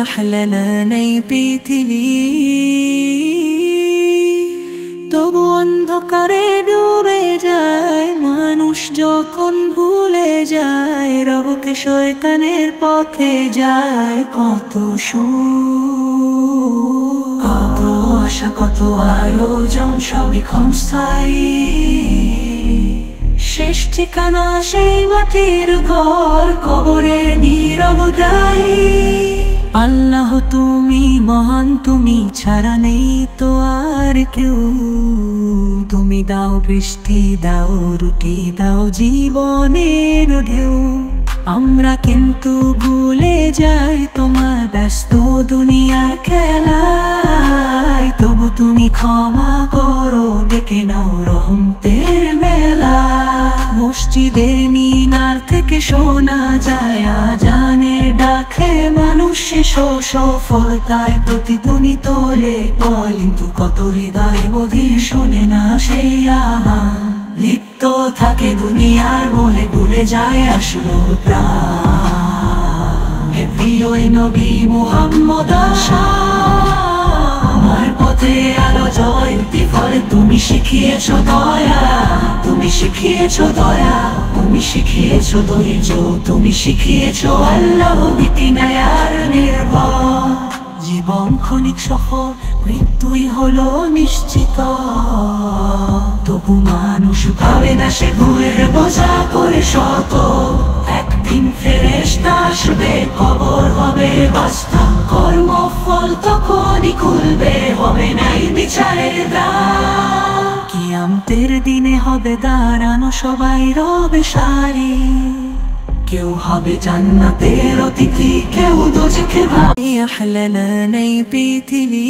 আহলানা নেই পৃথিবী, তবু অন্ধকারে ডুবে যায় মানুষ যখন ভুলে যায় রবকে। শয়তানের পথে যায় কত সুখ, কত আশা, কত আয়োজন, সবই ক্ষণস্থায়ী। শেষ ঠিকানা সেই মাটির ঘর, কবরের নীরব দায়ী। আল্লাহ তুমি মহান, তুমি ছাড়া নেই তো আর কেউ। তুমি দাও বৃষ্টি, দাও রুটি, দাও জীবনের ঢেউ। আমরা কিন্তু ভুলে যাই তোমার ব্যস্ত দুনিয়ার খেলায়। তবু তুমি ক্ষমা করো, ডেকে নাও রহমতের মেলা। মসজিদের মিনার থেকে শোনা যায় আজানের ডাকে মানুষ সফলতায় প্রতিধ্বনি তোলে বল। কিন্তু কত হৃদয় বধির শোনে না সেই আহ্বান, লিপ্ত থাকে দুনিয়ার বলে ভুলে যায় আসলো প্রাণ। হে প্রিয় নবী মুহাম্মদ আমার পথে আলো জয়ন্তী ফলে তুমি শিখিয়েছো দয়া, তুমি শিখিয়েছো দয়া, তুমি শিখিয়েছো ধৈর্য, তুমি শিখিয়েছো আল্লাহ ভীতি নায়ার নির্ভর। জীবন ক্ষণিক সফল, মৃত্যুই হলো নিশ্চিত, তবু মানুষ ভাবে না সে ভুলের বোঝা করে শত। একদিন ফেরেশতা আসবে, কবর হবে বাস্তব, কর্মফল তখনই খুলবে, হবে নাই বিচারের দ্বার। কিয়ামতের দিনে হবে দাঁড়ানো সবাই রবে সারি, কেউ হবে জান্নাতের অতিথি, কেউ দোজখের ভাগী। আহলানা নেই পৃথিবী।